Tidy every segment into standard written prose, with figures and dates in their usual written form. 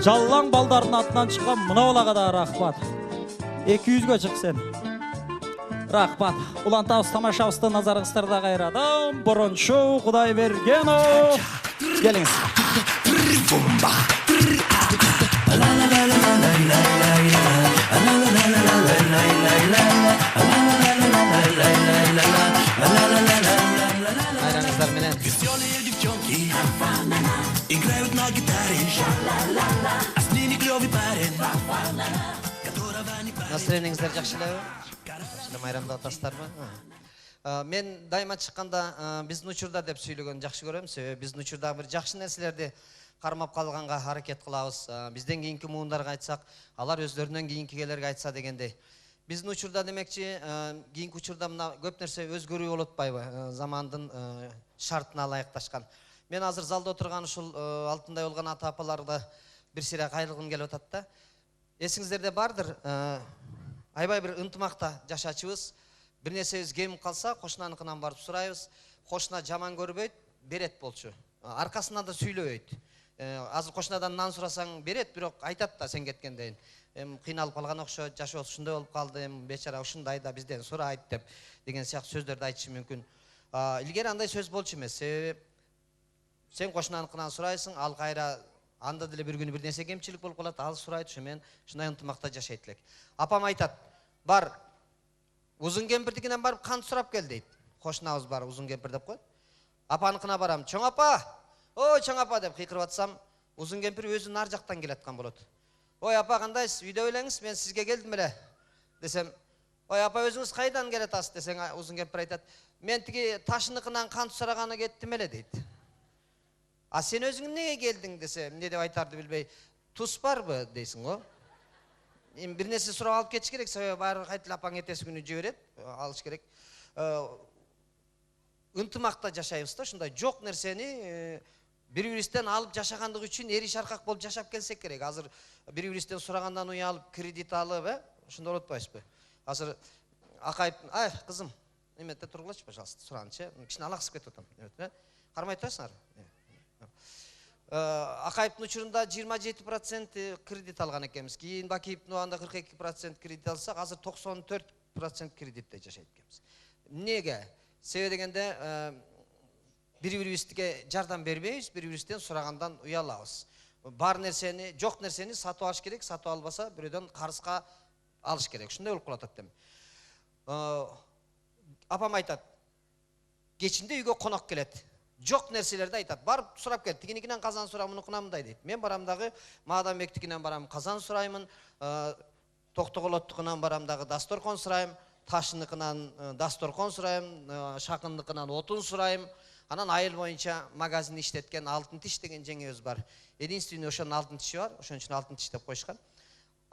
Жаллаң балдардың атынан шыққан мына балаға да рахмат. 200-ге шық сен. Рахмат. Ұлан Тауыс тамашабысты назарыңыздарда қайрадым. Бұрыншу Құдай бергенов. Келіңіз. Айраңыздар менен. Играют на гитаре. А с ними клёвый парень. Настроениңиздер жакшылабы? Жакшы майрамда атасыздарбы? Мен дайыма чыкканда биздин учурда деп сүйлөгөн жакшы көрөм. Себеби биздин учурда бир жакшы нерселерди кармап калганга аракет кылабыз. Бизден кийинки муундарга айтсак, алар өздөрүнөн кийинкилерге айтса дегендей. Биздин учурда демекчи, кийинки учурда мына көп нерсе өзгөрүү болуп атпайбы? Замандын шартына ылайыкташкан. Мен азыр залда отурган ушул алтындай болгон ата апаларды бир сирек кайрылгым келип атат да. Эсиңиздерде бардыр, аябай бир ынтымакта жашачыбыз. Бир нерсебиз кемип калса, кошунаныкынан барып сурайбыз. Кошуна жаман көрбөйт, берет болчу. Аркасынан да сүйлөбөйт. Азыр кошунадан нан сурасаң берет, бирок айтат да сен кеткенден. Кыйналып калган окшойт, жашоо ушундай болуп калды, бечара ушундай да бизден сурайт деп деген сыяктуу сөздөрдү айтышы мүмкүн. Илгери андай сөз болчу эмес. Себеби сен кошунаныкынан сурайсың, ал кайра анда деле бир күнү бир нерсе кемчилик болуп калат, ал сурайт, ошомен ушундай ынтымакта жашайт элек. Апам айтат, бар узун кемпирдикинен барып кант сурап кел дейт. Кошунабыз бар узун кемпир деп коет. Апаныкына барам, чоң апа, ой чоң апа деп кыйкырып атсам, узун кемпир өзү нар жактан келаткан болот. Ой апа кандайсыз, үйдө белеңиз, мен сизге келдим эле десем, ой апа өзүңүз кайдан келатасыз десең, узун кемпир айтат, мен тиги ташыныкынан кант сураганы кеттим эле дейт. А сен өзүң эмнеге келдиң десе, эмне деп айтарды билбей, туз барбы дейсиң го. Бир нерсе сурап алып кетиш керек, себеби баары кайтып апаң эртеси күнү жиберет, алыш керек. Ынтымакта жашайбыз да, ушундай жок нерсени бири-бирибизден алып жашагандык үчүн эриш аркак болуп жашап келсек керек. Азыр бири-бирибизден сурагандан уялып, кредит алып, ошондой болуп атпайбызбы? Азыр акайып, ай кызым, эметте тургулачы, пожалуйста, суранычы. Кичине алаксып кетип атам. Кармай турасыңар? Акайыптын учурунда 27% кредит алган экенбиз. Кийин Бакиевдин убагында 42% кредит алсак, азыр 94% кредитте жашайт экенбиз. Эмнеге? Себеби дегенде бири-бирибизге жардам бербейбиз, бири-бирибизден сурагандан уялабыз. Бар нерсени, жок нерсени сатып алыш керек, сатып албаса бирөөдөн карызга алыш керек. Ушундай болуп калат атам. Апам айтат, кечинде үйгө конок келет. Жок нерселерди айтат. Барып сурап кел. Тигиникинен казан сура, мунукунан мындай дейт. Мен барам дагы Маадамбектикинен барам, казан сураймын. Токтоголоттукунан барам дагы дасторкон сурайм. Ташыныкынан дасторкон сурайм, Шакындыкынан отун сурайм. Анан айыл боюнча магазин иштеткен Алтын тиш деген жеңебиз бар. Единственный ошонун алтын тиши бар, ошон үчүн алтын тиш деп коюшкан.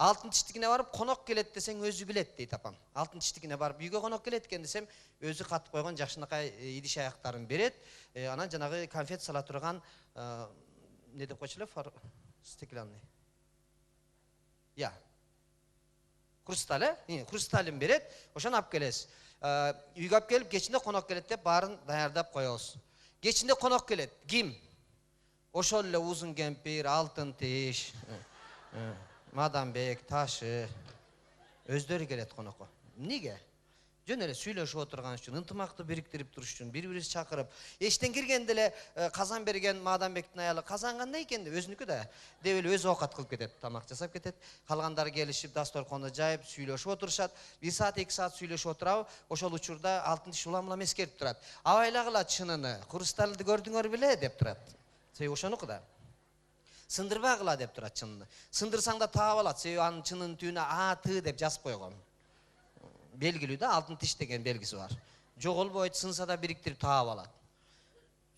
Алтын тиштикине барып конок келет десең өзү билет дейт апам. Алтын тиштикине барып үйгө конок келет экен десем, өзү катып койгон жакшынакай идиш аяктарын берет. Анан жанагы конфет сала турган не деп койчу эле, стеклянный. Хрусталь, хрусталын берет, ошону алып келесиз. Үйгө алып келип, кечинде конок келет деп баарын даярдап коебуз. Кечинде конок келет. Ким? Ошол эле узун кемпир, Алтын тиш, Мадамбек, Ташы өздөрү келет конокко. Эмнеге? Жөн эле сүйлөшүп отурган үчүн, ынтымакты бириктирип туруш үчүн, бири-бирибиз чакырып, эчтен киргенде эле казан берген Мадамбектин аялы, казан кандай экен деп өзүнүкү да деп эле өзү оокат кылып кетет, тамак жасап кетет. Калгандары келишип, дасторконду жайып, сүйлөшүп отурушат. 1 саат, 2 саат сүйлөшүп отурабы, ошол учурда Алтын тиш улам эскерип турат. Абайлагыла чыныны, хрусталды көрдүңөр беле деп турат. Себеби ошонуку да. Сындырбагыла деп турат чыныны. Сындырсаң да таап алат, себеби анын чынынын түбүнө АТ деп жазып койгон. Белгилүү да, Алтын тиш деген белгиси бар. Жоголбойт, сынса да бириктирип таап алат.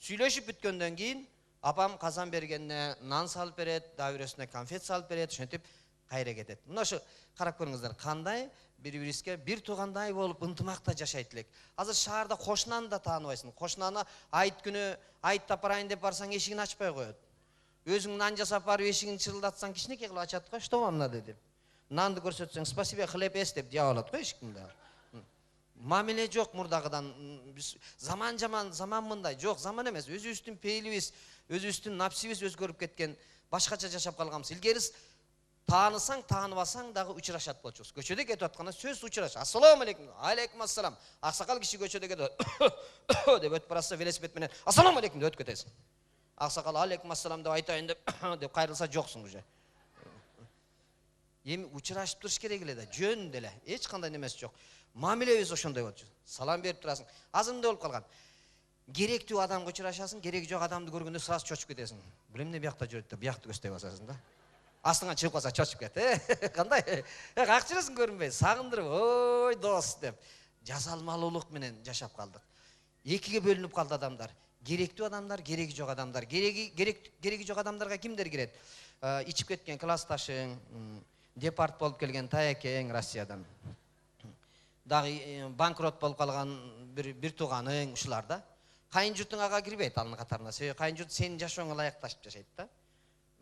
Сүйлөшүп бүткөндөн кийин апам казан бергенне нан салып берет, дабирөсүнө конфет салып берет, ошентип кайра кетет. Мына ошо карап көрүңүздөр, кандай бири-бирибизге бир туугандай болуп ынтымакта жашайт элек. Азыр шаарда кошунаны да тааныбайсың. Кошунаны айт күнү айт тапарайын деп барсаң эшигин ачпай коет. Өзүң нан жасап барып эшигин чырылдатсаң кичинекей кылып ачат го, что вам надо деп. Нанды көрсөтсөң, спасибо, хлеб эс деп жаап алат го эшикинде. Мамиле жок мурдагыдан. Заман жаман, заман мындай. Жок, заман эмес. Өзүбүздүн пейилибиз, өзүбүздүн напсибиз өзгөрүп кеткен. башкача жашап калганбыз. Илгери таанысаң, тааныбасаң дагы учурашат болчубуз. Көчөдө кетип атканда сөз учураш. Ассаламу алейкум. Алейкум ассалам. Аксакал киши көчөдө кетип деп өтүп барса велосипед менен ассаламу алейкум деп өтүп кетесиң. Аксакал алейкум ассалам деп айтайын деп кайрылса жоксуң уже. Эми учурашып туруш керек эле да, жөн деле. Эч кандай немеси жок. Мамилебиз ошондой болчу. Салам берип турасың. Азыр эмне болуп калган? Керектүү адамга учурашасың, кереги жок адамды көргөндө сразу чочуп кетесиң. Билем эмне биякта жүрөт деп биякты көздөй басасың да. Астыңа чыгып калса чочуп кет. Кандай? Как жүрөсүң көрүнбөй, сагындырып, ой дос деп. Жазалмалуулук менен жашап калдык. Экиге бөлүнүп калды адамдар. Керектүү адамдар, кереги жок адамдар. Кереги жок адамдарга кимдер кирет? Ичип кеткен классташың, депорт болуп келген таякең Россиядан. Дагы банкрот болуп калган бир тууганың ушулар да. Кайын журтуң ага кирбейт анын катарына. Себеби кайын журт сенин жашооңо ылайыкташып жашайт да.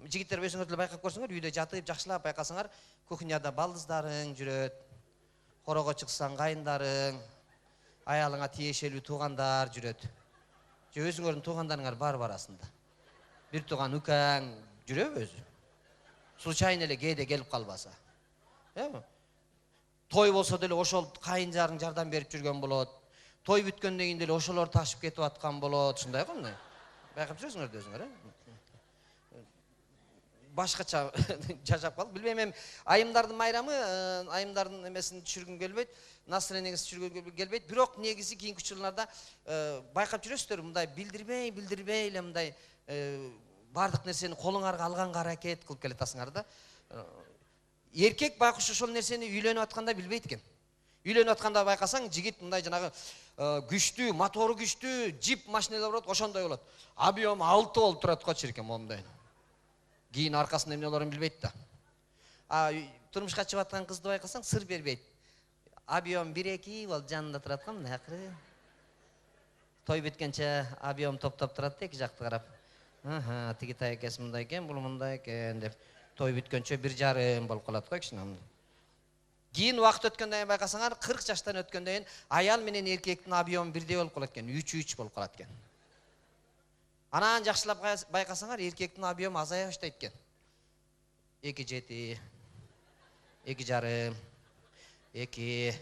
Жигиттер өзүңөр деле байкап көрсөңөр, үйдө жатып жакшылап байкасаңар, кухняда балдыздарың жүрөт. Корого чыксаң кайындарың, аялыңа тиешелүү туугандар жүрөт. Же өзүңөрдүн туугандарыңар бар арасында. Бир тууган укаң жүрөбү өзү? Случайно эле кээде келип калбаса. Той болсо деле ошол кайын жарың жардам берип жүргөн болот. Той бүткөндөн кийин деле ошолор ташып кетип аткан болот, ушундай го эмне? Байкап жүрөсүңөр да өзүңөр, башкача жашап калдык. Билбейм, эми айымдардын майрамы, айымдардын эмесин түшүргүм келбейт, настроениеңизди түшүргүм келбейт. Бирок негизи кийинки учурларда байкап жүрөсүздөр, мындай билдирбей эле мындай бардык нерсени колуңарга алганга аракет кылып келатасыңар да. Эркек байкуш ошол нерсени үйлөнүп атканда билбейт экен. Үйлөнүп атканда байкасаң, жигит мындай жанагы күчтүү, мотору күчтүү, джип машиналар болот, ошондой болот. Объем 6 болуп турат го чиркем момундай. Кийин аркасында эмне болорун билбейт да. Турмушка чыгып аткан кызды байкасаң, сыр бербейт. Объем 1-2 болуп жанында турат го, мындай акыры. Той бүткөнчө объем топтоп турат да, эки жакты карап. Тиги таякеси мындай экен, бул мындай экен деп. Той бүткөнчө 1,5 болуп калат го кичине. Кийин убакыт өткөндөн кийин байкасаңар, 40 жаштан өткөндөн кийин аял менен эркектин объему бирдей болуп калат экен, 3-3 болуп калат экен. Анан жакшылап байкасаңар, эркектин объему азая баштайт экен. 2,7, 2,5, 2.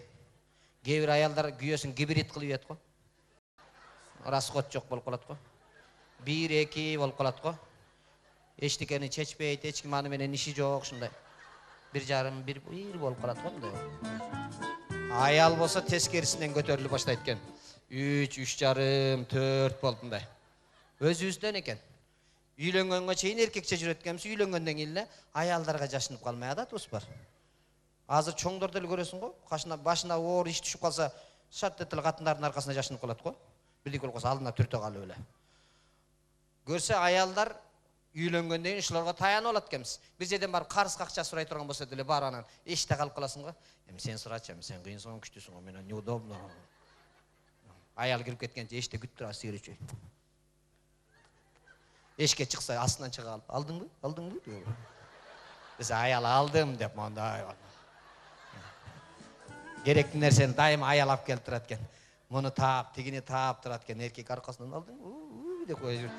Кээ бир аялдар күйөөсүн гибрид кылып ийет го. Расход жок болуп калат го. 1-2 болуп калат го. Эчтекени чечпейт, эч ким аны менен иши жок, ушундай. 1,5 болуп калат го мындай. Аял болсо тескерисинен көтөрүлүп баштайт экен. 3, 3,5, 4 болуп мындай. Өзүбүздөн экен. Үйлөнгөнгө чейин эркекче жүрөт экенбиз, үйлөнгөндөн кийин эле аялдарга жашынып калмай адатыбыз бар. Азыр чоңдор деле көрөсүң го, башына оор иш түшүп калса, шарт этеле катындардын аркасына жашынып калат го. Бирдик болуп калса алдына түртө калып эле. Көрсө аялдар үйлөнгөндөн кийин ушуларга таянып алат экенбиз. Бир жерден барып карыз акча сурай турган болсо деле бар анан эште калып каласың го. Эми сен сурачы, эми сен кыйынсың, күчтүүсүң го, менен неудобно. Аял кирип кеткенче эште күтүп тура сыйыр ичүү. Эшке чыкса астынан чыга алып, алдыңбы? Биз аял алдым деп мондай. Керектүү нерсени дайыма аял алып келип турат экен. Муну таап, тигини таап турат экен, эркек аркасынан алдың деп кое жүрүп.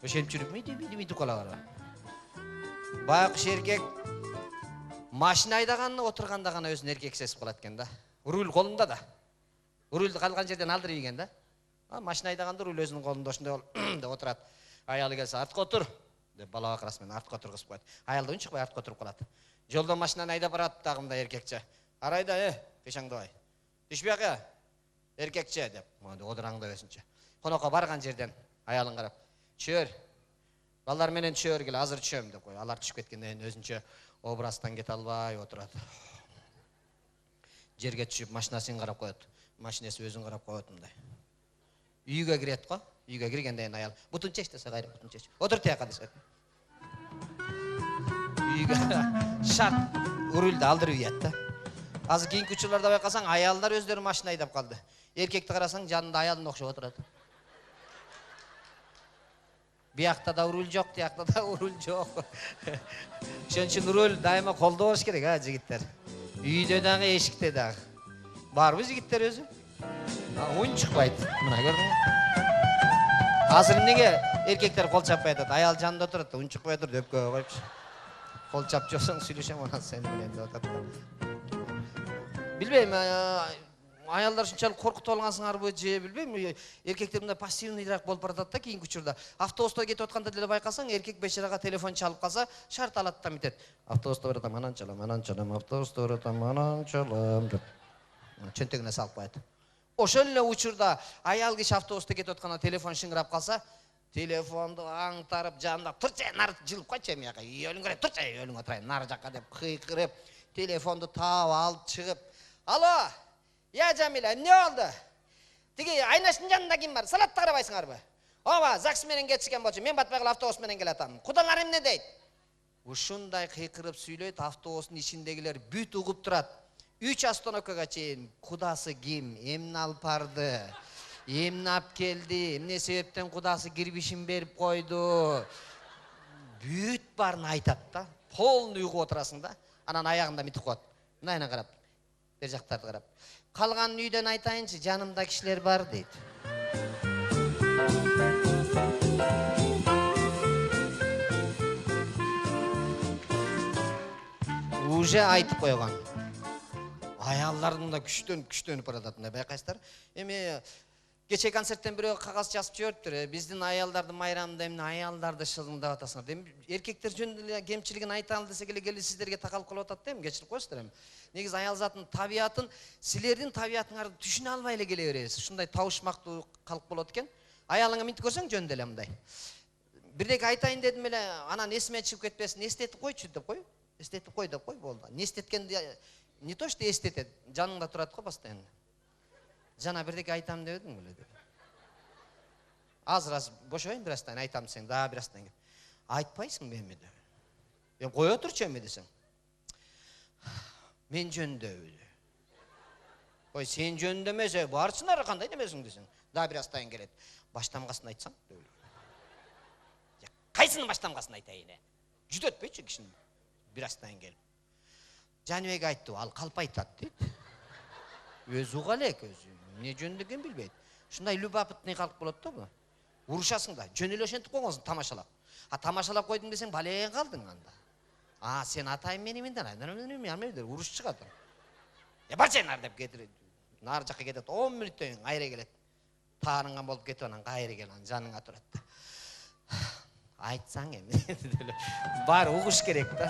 Ошентип жүрүп, мыйты калалар. Байкуш эркек машина айдаганды отурганда гана өзүн эркек сезип калат экен да. Руль колунда да. Рульду калган жерден алдырып ийген да. Машина айдаганда руль өзүнүн колунда ошондой деп отурат. Аялы келсе, артка отур деп бала бакырасы менен артка отургузуп коет. Аялы да унчукпай артка отуруп калат. Жолдо машинаны айдап барат дагы мындай эркекче. Арайда, пешаңдабай. Түшпөй aka, эркекче деп, монда одураңдап өзүнчө. Конокко барган жерден аялын карап, "Чөр. Балдар менен чөр келе, азыр түшөм" деп кой. Алар түшүп кеткенден кийин өзүнчө образдан кете албай отурат. Жерге түшүп машинасын карап коет. Машинеси өзүн карап коет мындай. Үйгө кирет го. Үйгө киргенден кийин аял, "Бутун чеч" десе, кайра бутун чеч. Отур тияка десе. Үйгө шарт рульду алдырып ийет да. Азыр кийинки учурларда байкасаң, аялдар өздөрү машина айдап калды. Эркекти карасаң, жанында аялын окшоп отурат. Биякта да руль жок, тиякта да руль жок. Ошон үчүн руль дайыма колдо болуш керек, жигиттер. Үйдө дагы, эшикте дагы. Барбы жигиттер өзү? Унчукпайт. Мына көрдүңбү? Азыр эмнеге Erkekler kol çapmay atат. Ayal жанында турат, унчукпай тур деп коюпчу. Кол чапчы болсоң сүйлөшөм анан сени менен деп атат. Билбейм, аялдар ушунчалык коркутуп алгансыңарбы же билбейм, эркектер мындай пассивныйраак болуп баратат да кийинки учурда. Автобуста кетип атканда деле байкасаң, эркек бечарага телефон чалып калса, шарт алат да митет. Автобуста баратам, анан чалам, автобуста баратам, анан чалам деп. Чөнтөгүнө салып коет. Ошол эле учурда аял киши автобуста кетип атканда телефон шыңырап калса, телефонду аңтарып жанында турчу, нары жылып койчу эмияка. Өлүң керек, турчу, өлүң отурайын, нары жакка деп кыйкырып, телефонду таап алып чыгып, "Алло, я Жамиля, эмне болду? Тиги айнаштын жанында ким бар? Салатты карабайсыңарбы? Ооба, ЗАГС менен кетишкен болчу. Мен батпай калып автобус менен келатам. Кудалар эмне дейт?" Ушундай кыйкырып сүйлөйт, автобустун ичиндегилер бүт угуп турат. 3 остановкага чейин кудасы ким, эмне алып барды, эмне алып келди, эмне себептен кудасы кирбишин берип койду. Бүт барын айтат да. Полный угуп отурасың да. Анан аягында митип коет. Мынайына карап, бер жактарды карап. Калган үйдөн айтайынчы, жанымда кишилер бар дейт. Уже айтып койгон. Аялдардын да күчтөнүп баратат, мындай байкайсыздар. Эми кече концерттен бирөө кагаз жазып жибериптир. Биздин аялдарды майрамда эмне аялдарды шылыңдап атасыңар. Эми эркектер жөнүндө эле кемчилигин айта ал десек эле келип сиздерге такалып калып атат да, эми кечирип коесуздар эми. Негизи аял затын табиятын силердин табиятыңарды түшүнө албай эле келе беребиз. Ушундай табышмактуу калк болот экен. Аялыңа мынтип көрсөң жөн деле мындай. Бирдеке айтайын дедим эле, анан эсиме чыгып кетпесин, эстетип койчу деп кой. Эстетип кой деп кой, болду. Не эстеткенди не то что эстетет, жаныңда турат го постоянно. Жана бирдеке айтам деп эдиң беле деп. Азыр бошоюн бирастан айтам десең, да бирастан кеп. Айтпайсың эми деп. Эми кое турчу эми десең. Мен жөндөбү. Ой, сен жөнүндө эмес, барчынары кандай демесиң десең. Да бирастан келет. Баштамгасын айтсаң деп. Кайсынын баштамгасын айтайын? Жүт өтпөйчү кишинин. Бирастан келип. Жаныбек айтты, ал калп айтат дейт. Өзү уга элек, өзү эмне жөнүндө экен билбейт. Ушундай любопытный калк болот да бу. Урушасың да, жөн эле ошентип койгонсуң тамашалап. Тамашалап койдуң десең, балең калдың анда. Сен атайын менен дер, уруш чыгат. Барчай нар деп кетирип, нар жакка кетет, 10 мүнөттөн кийин кайра келет. Таарынган болуп кетип анан кайра кел, анан жаныңа турат. Айтсаң эми. Бар угуш керек да.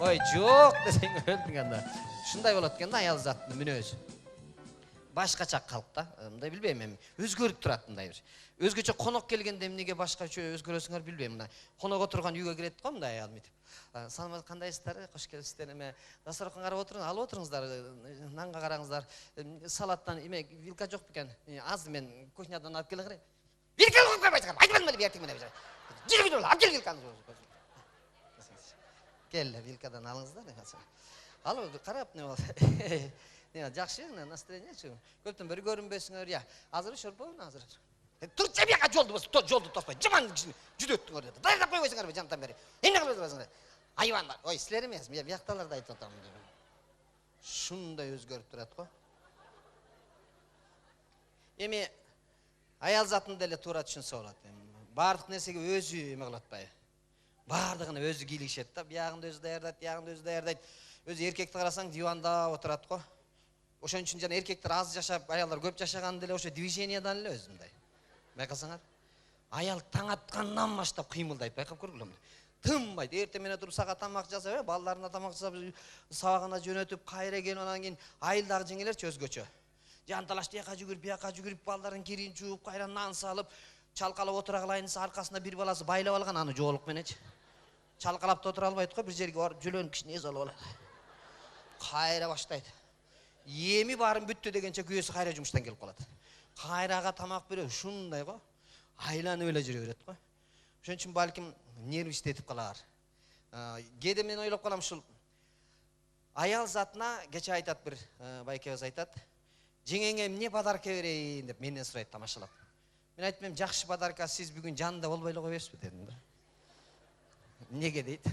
Ой, жок десең өлдүң анда. Ушундай болот экен да аял заттын мүнөзү. Башкача калк да. Мындай билбейм эми. Өзгөрүп турат мындай бир. Өзгөчө конок келгенде эмнеге башкача өзгөрөсүңөр билбейм. Мына конок отурган үйгө кирет го мындай аял митип. Саламат, кандайсыздар? Кош келипсиздер. Эме дасторкон карап отуруң, алып отуруңуздар. Нанга караңыздар. Салаттан эме вилка жок бекен. Аз мен кухнядан алып келе карайм. Вилка алып койбойсуңар. Айтпадым беле бертиң менен. Жил ал кел вилканы. Кел, вилкадан алыңыздар. Алып карап не болду. Жакшы, настроениечи. Көптөн бери көрүнбөсүңөр, я. Азыр шорпобун, азыр. Тур жабияка жолду тоспой. Жаман жүз өттүңөр деди. Дайрап койбойсуңарбы жантан бери. Эмне кылып жатасыңар? Айвандар. Ой, силер эмес, мен биякталарды айтып атам. Шундай өзгөрүп турат го. Эми аял затын деле туура түшүнсө болот. Бардык нерсеге өзү эме кылат атпайбы? Бардыгына өзү кийлигишет да, биягында өзү даярдайт, биягында өзү даярдайт. Өзү эркекти карасаң диванда отурат го. Ошон үчүн жана эркектер аз жашап, аялдар көп жашаган деле ошо движениядан эле өзүндай. Байкасаңар, аял таң аткандан баштап кыймылдайт, байкап көргүлөм. Тынбайт, эртең менен туруп сага тамак жасап, балдарына тамак жасап, сабагына жөнөтүп, кайра келип анан кийин айылдагы жеңелерчи өзгөчө. Жанталаш тияка жүгүрүп, бияка жүгүрүп, балдарын кирин жууп, кайра нан салып, чалкалап отура калайын десе, аркасында бир баласы байлап алган аны жоолук мененчи. Чалкалап да отура албайт го, бир жерге барып жөлөнүп кичине салып алат. Кайра баштайт. Эми баарын бүттү дегенче күйөөсү кайра жумуштан келип калат. Кайрага тамак берип, ушундай го. Айланып эле жүрө берет го. Ошон үчүн балким нервистетип калар. Кээде мен ойлоп калам ушул аял затына кече айтат бир байкебиз айтат. Жеңеңе эмне подарка берейин деп менден сурайт тамашалап. Мен айттым, жакшы подарка сиз бүгүн жанында болбой эле койбойсузбу дедим да. Эмнеге дейт?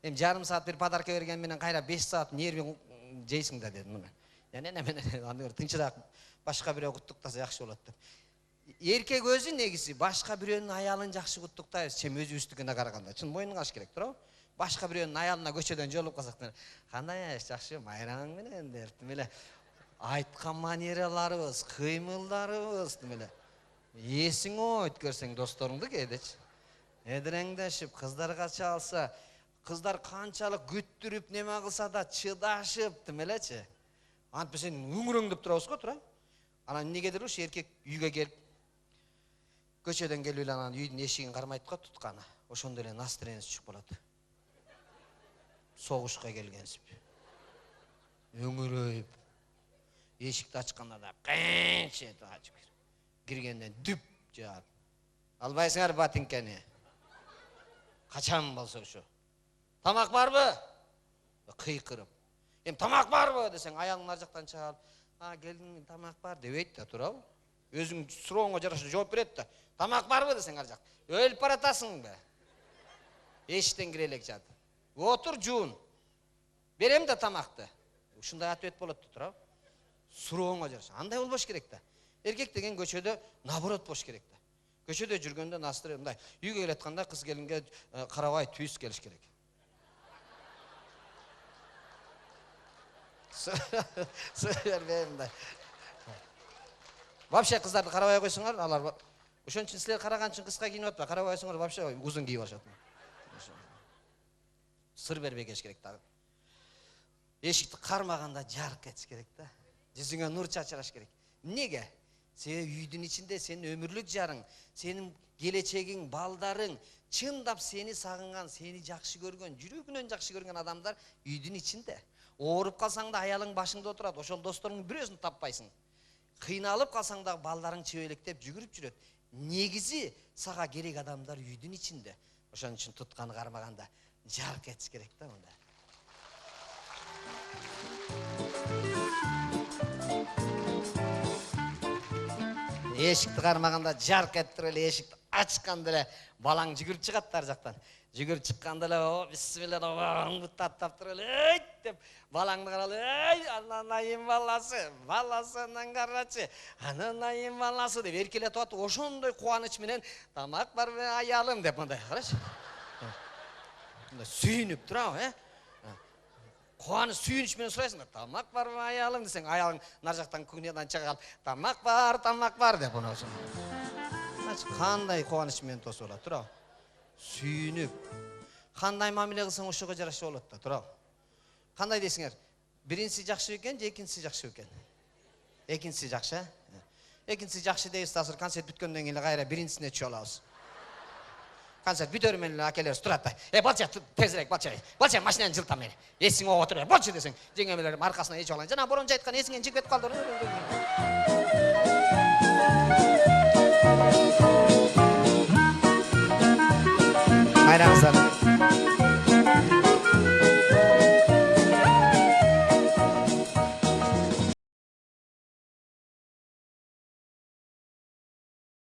Эми жарым саат бир подарка берген менен кайра 5 саат нервиң жейсиң да дедим. Яне мен аны тынчыраак башка бирөө куттуктаса жакшы болот деп. Эркек өзү негизи башка бирөөнүн аялын жакшы куттуктайбыз, чем өзүбүздүкүнө караганда. Чын мойнуңа аш керек, туурабы? Башка бирөөнүн аялына көчөдөн жолугуп калсак, кандай аш жакшы майраң менен деп, эле айткан манераларыбыз, кыймылдарыбыз, эле эсиң өткөрсөң досторуңду кээдечи. Эдиреңдешип, кыздарга чалса, кыздар канчалык күттүрүп неме кылса да чыдашып, элечи. Антпесен үңүрөңдөп турабыз го, тура. Анан эмнегедир уш эркек үйгө келип, көчөдөн келип эле анан үйдүн эшигин кармайт го тутканы. Ошондо эле настроенияныз чыгып болот. Согушка келгенсип. Өңүрөйүп. Эшикти ачканда да кынч этип ачып киргенден дүп жаап. Албайсыңар батинкени. Качан болсо ушу. Тамак барбы? Кыйкырып. Тамак барбы десең, аялың ар жактан чыгып, келдиң, тамак бар дебейт да, туурабы? Өзүң сурооңго жараша жооп берет да. Тамак барбы десең ар жак. Өлүп баратасыңбы? Эшиктен кире элек жат. Отур жуун. Берем да тамакты. Ушундай ответ болот да, туурабы? Сурооңго жараша. Андай болбош керек да. Эркек деген көчөдө наоборот болуш керек да. Көчөдө жүргөндө настроение мындай. Үйгө келатканда кыз келинге карабай түз келиш керек. Сөйлөрбөйм. Вообще кыздарды карабай койсоңор, алар ошон үчүн силер караган үчүн кыска кийинип атпа, карабай койсоңор вообще узун кийип алышат. Сыр бербей кеш керек да. Эшикти кармаганда жарк этиш керек да. Жүзүңө нур чачыраш керек. Неге? Себеби үйдүн ичинде сенин өмүрлүк жарың, сенин келечегиң, балдарың, чындап сени сагынган, сени жакшы көргөн, жүрөгүнөн жакшы көргөн адамдар үйдүн ичинде. Ооруп калсаң да аялың башыңда отурат, ошол досторуңдун бирөөсүн таппайсың. Кыйналып калсаң да балдарың чебелектеп жүгүрүп жүрөт. Негизи сага керек адамдар үйдүн ичинде. Ошон үчүн тутканы кармаганда жарк этиш керек да мында. Эшикти кармаганда жарк этип эле эшикти ачканда эле балаң жүгүрүп чыгат ар жактан. Жүгүрүп чыкканда эле бисмилля аттап туруп эле деп балаңды карап эле ананайым баласы, баласынан карачы, ананайым баласы деп эркелетип атып, ошондой кубаныч менен тамак барбы аялым деп мындай карачы. Мындай сүйүнүп турабы, Кубаныч сүйүнүч менен сурайсың, тамак барбы аялым десең, аялың нар жактан кухнядан чыгып, тамак бар деп ошо. Кандай кубаныч менен тосуп алат, турабы? Сүйүнүп. Кандай мамиле кылсаң ошого жараша болот да, турабы? Кандай дейсиңер? Биринчиси жакшы экен, же экинчиси жакшы экен? Экинчиси жакшы, Экинчиси жакшы дейбиз, азыр концерт бүткөндөн кийин кайра биринчисине түшүп алабыз. Концерт бүтөр менен акелерибиз турат да. Балча тезирээк, балча машинаны жылта мени. Эсиң ооп отур, болчу десең, жеңемелер аркасына ичип алайын. Жана борон айткан эсиңен чыгып кетип калды. Айраңыздар.